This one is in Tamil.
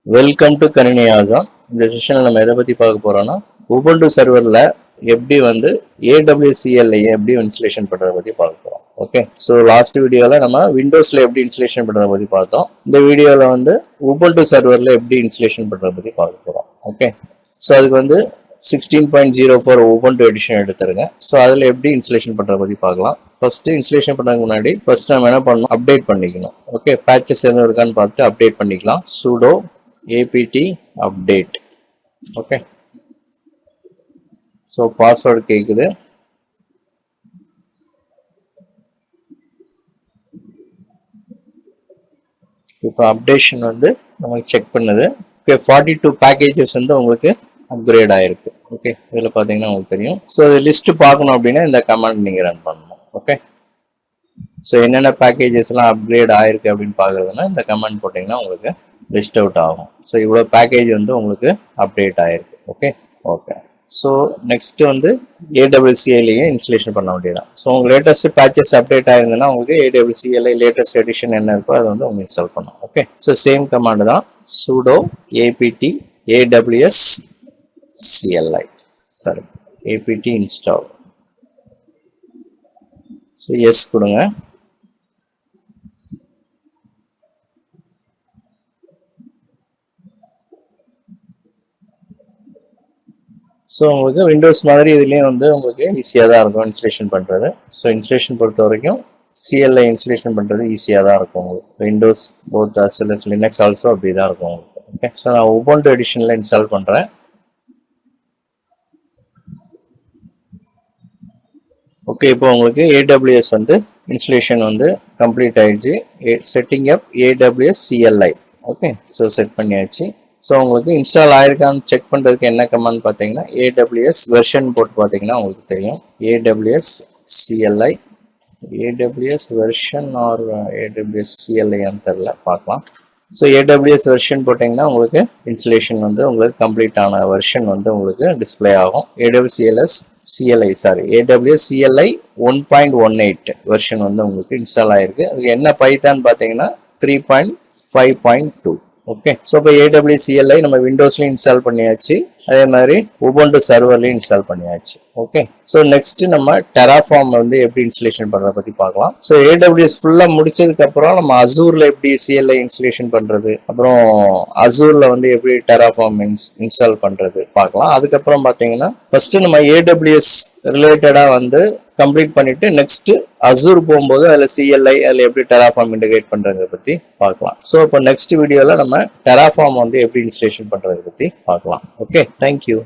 வெல்கம் டு கணினி ஆசான். இந்த செஷனில் நம்ம எதை பற்றி பார்க்க போகிறோம்னா உபுண்டு சர்வரில் எப்படி வந்து AWS CLI எப்படி இன்ஸ்டலேஷன் பண்ணுறத பற்றி பார்க்க போகிறோம். ஓகே, ஸோ லாஸ்ட் வீடியோவில் நம்ம விண்டோஸில் எப்படி இன்ஸ்டலேஷன் பண்ணுறத பற்றி பார்த்தோம். இந்த வீடியோவில் வந்து உபுண்டு சர்வரில் எப்படி இன்ஸ்டலேஷன் பண்ணுறத பற்றி பார்க்க போகிறோம். ஓகே, ஸோ அதுக்கு வந்து 16.04 உபுண்டு எடிஷன் எடுத்துருங்க. ஸோ அதில் எப்படி இன்ஸ்டலேஷன் பண்ணுறத பற்றி பார்க்கலாம். ஃபர்ஸ்ட் இன்ஸ்டலேஷன் பண்ணுறதுக்கு முன்னாடி ஃபர்ஸ்ட் நம்ம என்ன பண்ணணும், அப்டேட் பண்ணிக்கணும். ஓகே, பேச்சஸ் எதுவும் இருக்கான்னு பார்த்துட்டு அப்டேட் பண்ணிக்கலாம். sudo apt update. Okay, so password கேட்குது. இப்போ அப்டேஷன் வந்து நமக்கு செக் பண்ணுது. ஓகே, 42 பேக்கேஜஸ் வந்து உங்களுக்கு அப்கிரேட் ஆயிருக்கு. ஓகே, இதில் பார்த்தீங்கன்னா உங்களுக்கு தெரியும். ஸோ இது லிஸ்ட் பார்க்கணும் அப்படின்னா இந்த கமாண்ட் நீங்கள் ரன் பண்ணணும். ஓகே, ஸோ என்னென்ன பேக்கேஜஸ்லாம் அப்கிரேட் ஆயிருக்கு அப்படின்னு பார்க்குறதுனா இந்த கமாண்ட் போட்டிங்கன்னா உங்களுக்கு லிஸ்ட் அவுட் ஆகும். ஸோ இவ்வளோ பேக்கேஜ் வந்து உங்களுக்கு அப்டேட் ஆயிருக்கு. ஓகே ஓகே, ஸோ நெக்ஸ்ட் வந்து AWS CLI இன்ஸ்டலேஷன் பண்ண வேண்டியதான். ஸோ உங்களுக்கு லேட்டஸ்ட் பேச்சஸ் அப்டேட் ஆயிருந்ததுன்னா உங்களுக்கு AWS CLI லேட்டஸ்ட் எடிஷன் என்ன இருக்கோ அதை வந்து உங்களுக்கு இன்ஸ்டால் பண்ணணும். ஓகே, ஸோ சேம் கமாண்ட் தான், sudo apt AWS CLI sorry apt install. So yes கொடுங்க. ஸோ உங்களுக்கு விண்டோஸ் மாதிரி இதுலேயும் வந்து உங்களுக்கு ஈஸியாக தான் இருக்கும் இன்ஸ்டலேஷன் பண்ணுறது. ஸோ இன்ஸ்டலேஷன் பொறுத்த வரைக்கும் CLI இன்ஸ்டலேஷன் பண்ணுறது ஈஸியாக தான் இருக்கும் உங்களுக்கு. Windows both as well as Linux also அப்படி தான் இருக்கும் உங்களுக்கு. ஓகே, ஸோ நான் உபுண்டு எடிஷனில் இன்ஸ்டால் பண்ணுறேன். ஓகே, இப்போ உங்களுக்கு AWS வந்து இன்ஸ்டலேஷன் வந்து கம்ப்ளீட் ஆயிடுச்சு. Setting up AWS CLI. Okay, so set பண்ணியாச்சு. ஸோ உங்களுக்கு இன்ஸ்டால் ஆயிருக்கான்னு செக் பண்ணுறதுக்கு என்ன கமாண்ட் பார்த்தீங்கன்னா AWS வெர்ஷன் போட்டு பார்த்தீங்கன்னா உங்களுக்கு தெரியும். AWS CLI, AWS version or AWS CLIன்னு தெரில, பார்க்கலாம். ஸோ AWS வெர்ஷன் போட்டிங்கன்னா உங்களுக்கு இன்ஸ்டலேஷன் வந்து உங்களுக்கு கம்ப்ளீட் ஆன வெர்ஷன் வந்து உங்களுக்கு டிஸ்பிளே ஆகும். AWS CLI 1.18 வெர்ஷன் வந்து உங்களுக்கு இன்ஸ்டால் ஆயிருக்கு. அதுக்கு என்ன பைத்தான் பார்த்தீங்கன்னா 3.5.2. ஓகே, ஸோ இப்போ AWS CLI நம்ம விண்டோஸ்லையும் இன்ஸ்டால் பண்ணியாச்சு, அதே மாதிரி உபுண்டு சர்வர்லையும் இன்ஸ்டால் பண்ணியாச்சு. ஓகே, ஸோ நெக்ஸ்ட் நம்ம டெராஃபார்ம் வந்து எப்படி இன்ஸ்டலேஷன் பண்ணுறத பற்றி பார்க்கலாம். ஸோ AWS ஃபுல்லாக முடிச்சதுக்கப்புறம் நம்ம அசூரில் எப்படி CLI இன்ஸ்டலேஷன் பண்ணுறது, அப்புறம் அசூரில் வந்து எப்படி டெராஃபார்ம் இன்ஸ்டால் பண்ணுறது பார்க்கலாம். அதுக்கப்புறம் பார்த்தீங்கன்னா ஃபர்ஸ்ட் நம்ம AWS ரிலேட்டடாக வந்து கம்ப்ளீட் பண்ணிட்டு நெக்ஸ்ட் அசூர் போகும்போது அதில் CLI அதில் எப்படி டெராஃபார்ம் இன்டகிரேட் பண்ணுறதை பற்றி பார்க்கலாம். ஸோ இப்போ நெக்ஸ்ட் வீடியோவில் நம்ம டெராஃபார்ம் வந்து எப்படி இன்ஸ்டலேஷன் பண்ணுறதை பற்றி பார்க்கலாம். Okay, thank you.